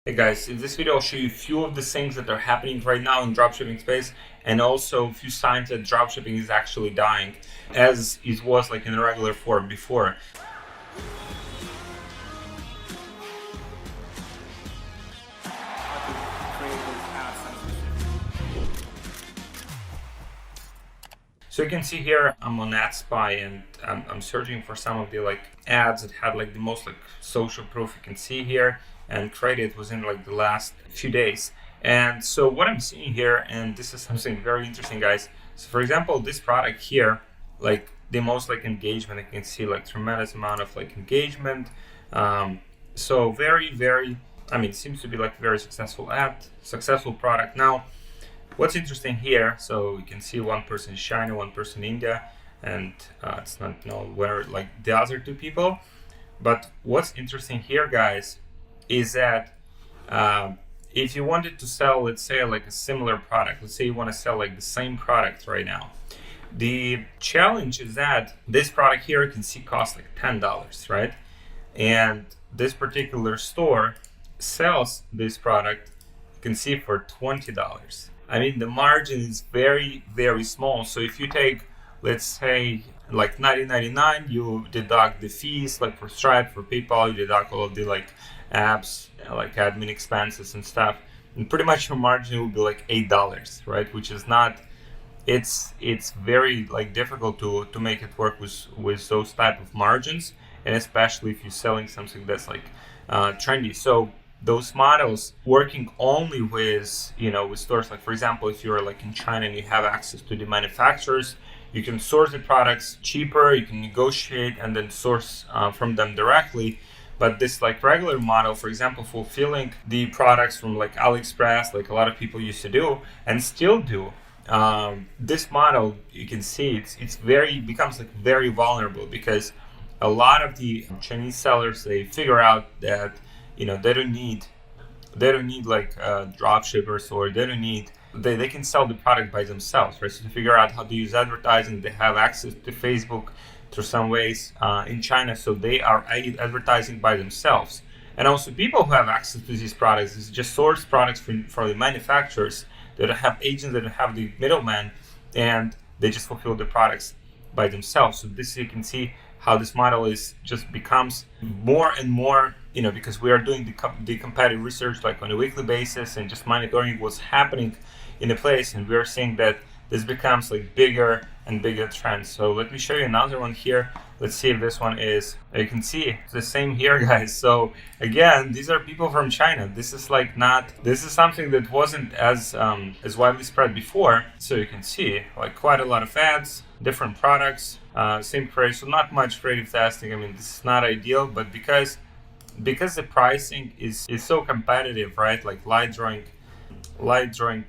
Hey guys, in this video I'll show you a few of the things that are happening right now in dropshipping space, and also a few signs that dropshipping is actually dying as it was like in a regular form before. So you can see here I'm on AdSpy and I'm searching for some of the like ads that had like the most like social proof. You can see here and created within like the last few days. And so what I'm seeing here, and this is something very interesting, guys. So for example, this product here, like the most like engagement, you can see like tremendous amount of like engagement. So very, it seems to be like a very successful ad, successful product. Now, what's interesting here, so you can see one person in China, one person in India, and it's not known where like the other two people. But what's interesting here, guys, is that if you wanted to sell, let's say like a similar product, let's say you want to sell like the same product right now. The challenge is that this product here, you can see costs like $10, right? And this particular store sells this product, you can see, for $20. I mean, the margin is very, very small. So if you take, let's say, like $19.99, you deduct the fees, like for Stripe, for PayPal, you deduct all of the like apps, like admin expenses and stuff, and pretty much your margin will be like $8, right? Which is not, it's very like difficult to make it work with those type of margins, and especially if you're selling something that's like trendy. So those models working only with, with stores, like for example, if you're like in China and you have access to the manufacturers, you can source the products cheaper, you can negotiate and then source from them directly. But this like regular model, for example, fulfilling the products from like AliExpress, like a lot of people used to do and still do, this model, you can see becomes like very vulnerable, because a lot of the Chinese sellers, they figure out that they don't need like dropshippers, or they can sell the product by themselves, right? So to figure out how to use advertising, they have access to Facebook through some ways in China, so they are advertising by themselves. And also people who have access to these products is just source products from the manufacturers. They don't have agents, they don't have the middleman, and they just fulfill the products by themselves. So this, you can see how this model is just becomes more and more, because we are doing the competitive research like on a weekly basis and just monitoring what's happening in the place, and we are seeing that this becomes like bigger and bigger trend. So let me show you another one here. Let's see if this one is, you can see it's the same here, guys. So again, these are people from China. This is something that wasn't as widely spread before. So you can see like quite a lot of ads, different products, same price. So not much creative testing. I mean, this is not ideal, but because the pricing is so competitive, right? Like light drawing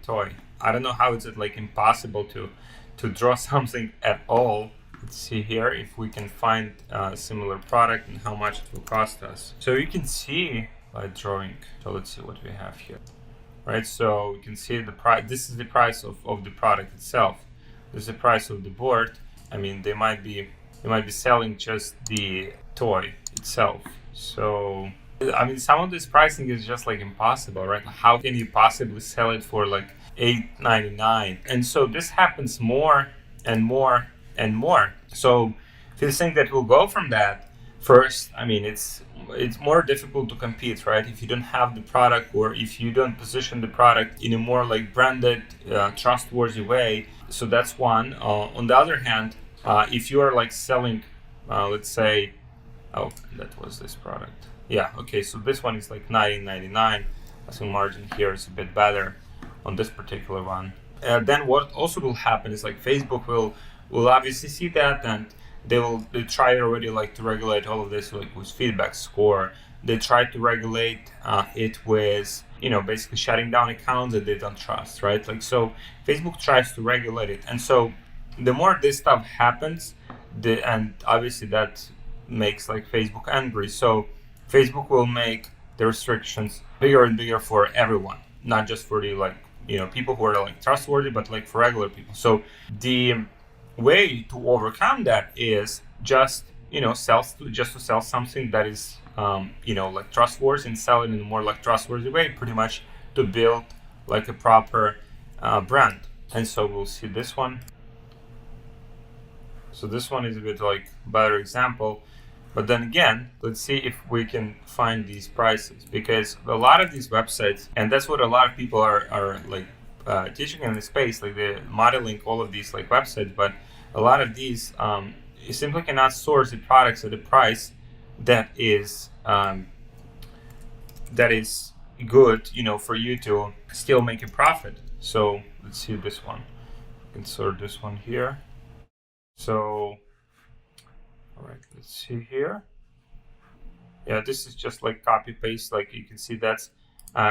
toy. I don't know how is it like impossible to draw something at all. Let's see here if we can find a similar product and how much it will cost us. So you can see light drawing. So let's see what we have here. Right, so you can see the price. This is the price of the product itself. This is the price of the board. I mean, they might be selling just the toy itself. So I mean, some of this pricing is just like impossible, right? How can you possibly sell it for like $8.99? And so this happens more and more and more. So if you think that we'll go from that, first, I mean, it's more difficult to compete, right? If you don't have the product, or if you don't position the product in a more like branded, trustworthy way. So that's one. On the other hand, if you are like selling, let's say, oh, that was this product. Yeah, okay, so this one is like $19.99. I think margin here is a bit better on this particular one. Then what also will happen is like Facebook will obviously see that, and they try already like to regulate all of this like with feedback score. They try to regulate it with basically shutting down accounts that they don't trust, right? Like, so Facebook tries to regulate it, and so the more this stuff happens, and obviously that makes like Facebook angry. So Facebook will make the restrictions bigger and bigger for everyone, not just for the like people who are like trustworthy, but like for regular people. So the way to overcome that is just sells just to sell something that is like trustworthy, and sell it in a more like trustworthy way, pretty much to build like a proper brand. And so we'll see this one. So this one is a bit like better example. But then again, let's see if we can find these prices, because a lot of these websites, and that's what a lot of people are like teaching in the space, like they're modeling all of these like websites, but a lot of these, you simply cannot source the products at a price that is good, for you to still make a profit. So let's see this one. Insert this one here. So, all right, let's see here. Yeah, this is just like copy paste. Like you can see that's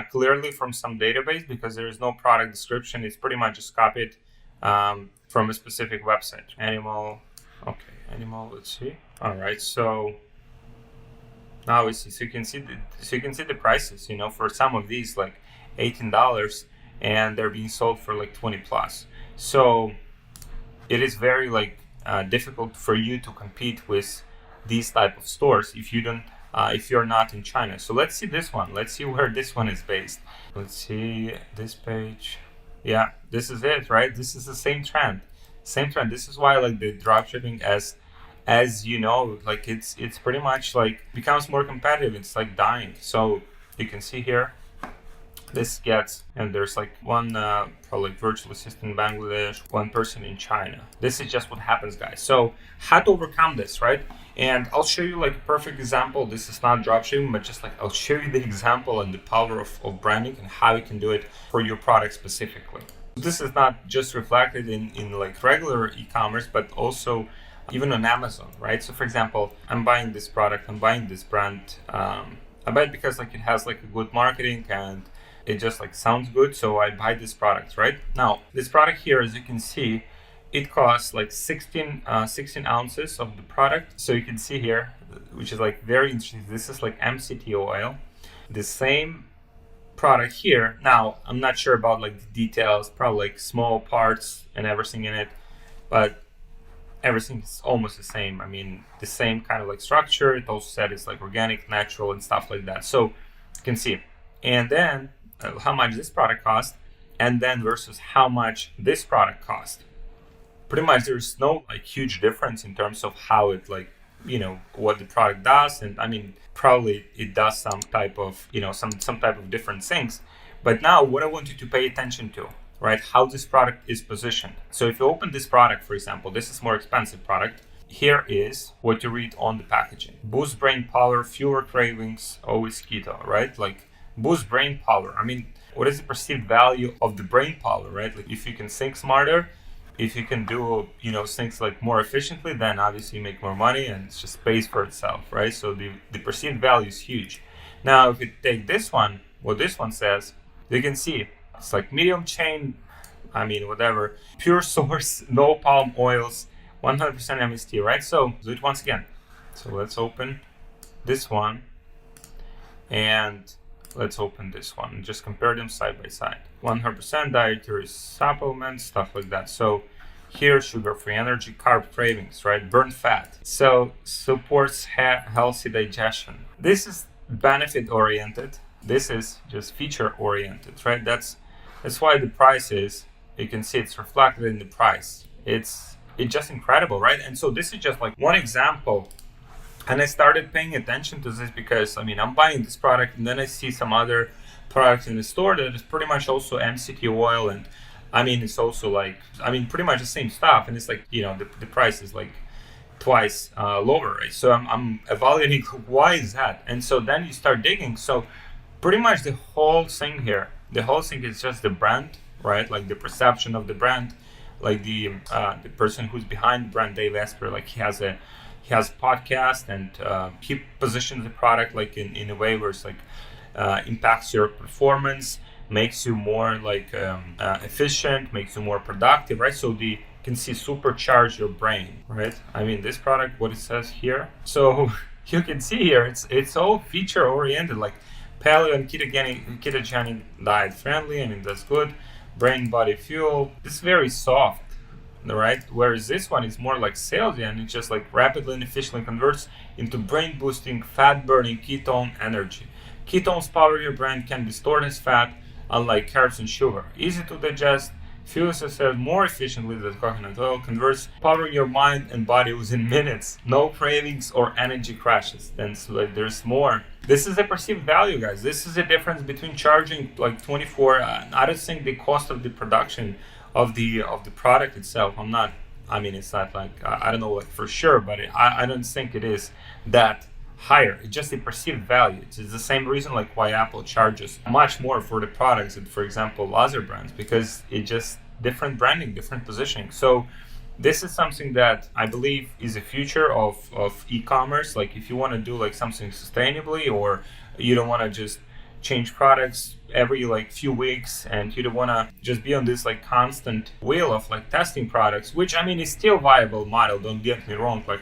clearly from some database, because there is no product description. It's pretty much just copied from a specific website. Animal, okay, animal. Let's see. All right, so now we see. So you can see the prices. For some of these, like $18, and they're being sold for like 20 plus. So it is very like difficult for you to compete with these type of stores if you're not in China. So let's see this one. Let's see where this one is based. Let's see this page. Yeah, this is it, right? This is the same trend. This is why like the dropshipping, as like it's pretty much like becomes more competitive. It's like dying. So you can see here, this gets, and there's like one probably virtual assistant in Bangladesh, one person in China. This is just what happens, guys. So how to overcome this, right? And I'll show you like a perfect example. This is not dropshipping, but just like I'll show you the example and the power of branding and how you can do it for your product specifically. This is not just reflected in like regular e-commerce, but also even on Amazon, right? So for example, I'm buying this product, I'm buying this brand. I buy it because like it has like a good marketing and it just like sounds good, so I buy this product, right? Now, this product here, as you can see, it costs like 16 ounces of the product. So you can see here, which is like very interesting. This is like MCT oil. The same product here. Now, I'm not sure about like the details, probably like small parts and everything in it, but everything is almost the same. I mean, the same kind of like structure. It also said it's like organic, natural, and stuff like that. So you can see. And then how much this product cost, and then versus how much this product cost. Pretty much there's no like huge difference in terms of how it like, what the product does. And I mean, probably it does some type of, some type of different things. But now what I want you to pay attention to, right? How this product is positioned. So if you open this product, for example, this is more expensive product. Here is what you read on the packaging. Boost brain power, fewer cravings, always keto, right? Like, boost brain power. I mean, what is the perceived value of the brain power, right? Like if you can think smarter, if you can do, things like more efficiently, then obviously you make more money and it just pays for itself, right? So the perceived value is huge. Now, if you take this one, what this one says, you can see it's like medium chain, whatever, pure source, no palm oils, 100% MST, right? So do it once again. So let's open this one and let's open this one and just compare them side by side. 100% dietary supplements, stuff like that. So here, sugar-free energy, carb cravings, right? Burn fat. So supports healthy digestion. This is benefit-oriented. This is just feature-oriented, right? That's why the price is, you can see it's reflected in the price. It's just incredible, right? And so this is just like one example. And I started paying attention to this because, I'm buying this product and then I see some other products in the store that is pretty much also MCT oil. And it's also like, pretty much the same stuff. And it's like, the price is like twice lower, right? So I'm evaluating why is that? And so then you start digging. So pretty much the whole thing here, is just the brand, right? Like the perception of the brand, like the person who's behind the brand, Dave Esper, like he has a podcast and he positions the product like in a way where it's like impacts your performance, makes you more like efficient, makes you more productive, right? So you can see supercharge your brain, right? This product, what it says here. So you can see here, it's all feature oriented, like paleo and ketogenic diet friendly. That's good. Brain body fuel. It's very soft. right? Whereas this one is more like salesy, and it just like rapidly and efficiently converts into brain boosting, fat burning ketone energy. Ketones power your brain, can be stored as fat, unlike carbs and sugar. Easy to digest, fuels the cells more efficiently than coconut oil, converts, powering your mind and body within minutes. No cravings or energy crashes. Then so like, there's more. This is a perceived value, guys. This is the difference between charging like 24. I don't think the cost of the production of the product itself. It's not like I don't know like for sure, but I don't think it is that higher. It's just a perceived value. It's the same reason like why Apple charges much more for the products than, for example, other brands, because it just different branding, different positioning. So this is something that I believe is the future of e-commerce. Like if you want to do like something sustainably, or you don't want to just change products every like few weeks, and you don't want to just be on this like constant wheel of like testing products, which is still viable model, don't get me wrong. Like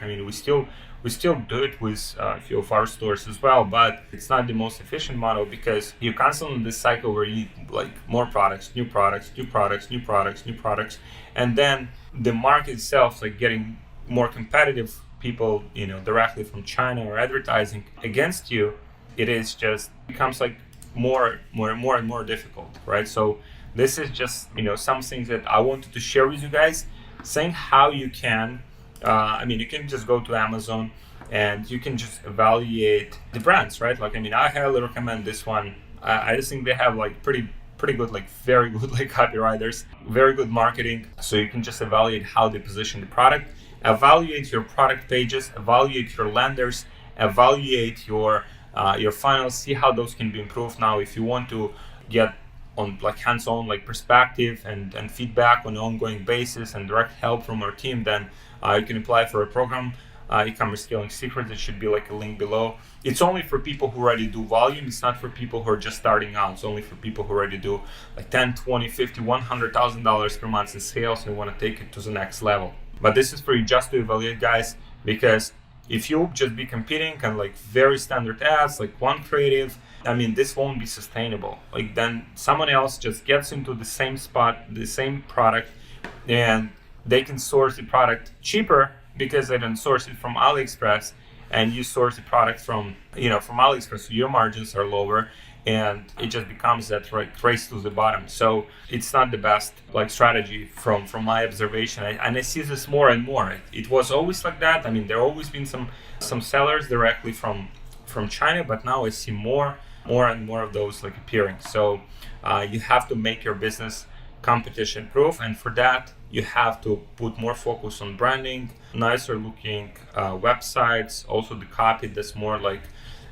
we still do it with a few of our stores as well, but it's not the most efficient model, because you're constantly in this cycle where you need like more products, new products, new products, new products, new products, and then the market itself like getting more competitive. People directly from China or advertising against you, it is just becomes like more and more difficult, right? So this is just some things that I wanted to share with you guys, saying how you can you can just go to Amazon and you can just evaluate the brands, right? Like I highly recommend this one. I just think they have like pretty good, like very good like copywriters, very good marketing. So you can just evaluate how they position the product, evaluate your product pages, evaluate your landers, evaluate your funnels, see how those can be improved. Now, if you want to get on like hands-on like perspective and feedback on an ongoing basis and direct help from our team, then you can apply for a program, e-commerce scaling secrets. It should be like a link below. It's only for people who already do volume. It's not for people who are just starting out. It's only for people who already do like 10, 20, 50, $100,000 per month in sales and want to take it to the next level. But this is for you just to evaluate, guys, because if you just be competing on like very standard ads, like one creative, this won't be sustainable. Like then someone else just gets into the same spot, the same product, and they can source the product cheaper because they don't source it from AliExpress, and you source the product from AliExpress, so your margins are lower, and it just becomes that race to the bottom. So it's not the best like strategy from my observation, and I see this more and more. It was always like that. There always been some sellers directly from China, but now I see more and more of those like appearing. So you have to make your business competition proof, and for that you have to put more focus on branding, nicer looking websites, also the copy that's more like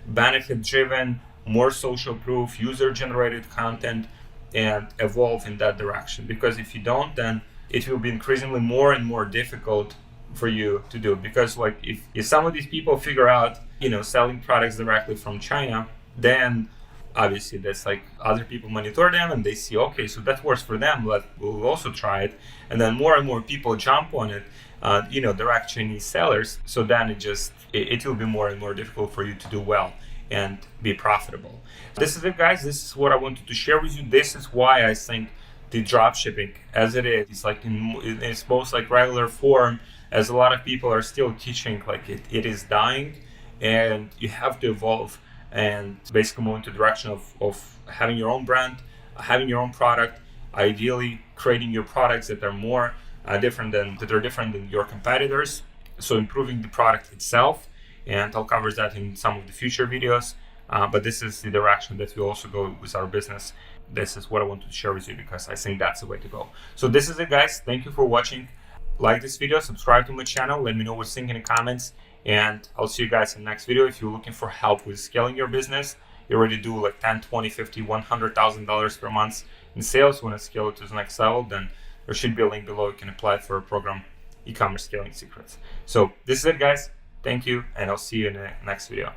benefit driven, more social proof, user generated content, and evolve in that direction. Because if you don't, then it will be increasingly more and more difficult for you to do. Because like if some of these people figure out selling products directly from China, then obviously that's like other people monitor them and they see, okay, so that works for them, we'll also try it. And then more and more people jump on it, direct Chinese sellers. So then it will be more and more difficult for you to do well and be profitable. This is it, guys. This is what I wanted to share with you. This is why I think the dropshipping as it is, it's like in its most like regular form, as a lot of people are still teaching, like it is dying, and you have to evolve and basically move into the direction of having your own brand, having your own product, ideally creating your products that are more different than your competitors. So improving the product itself, and I'll cover that in some of the future videos. But this is the direction that we also go with our business. This is what I wanted to share with you because I think that's the way to go. So this is it, guys. Thank you for watching. Like this video, subscribe to my channel, let me know what you think in the comments, and I'll see you guys in the next video. If you're looking for help with scaling your business, you already do like 10, 20, 50, $100,000 per month in sales, want to scale it to the next level, then there should be a link below. You can apply for a program, e-commerce scaling secrets. So this is it, guys. Thank you, and I'll see you in the next video.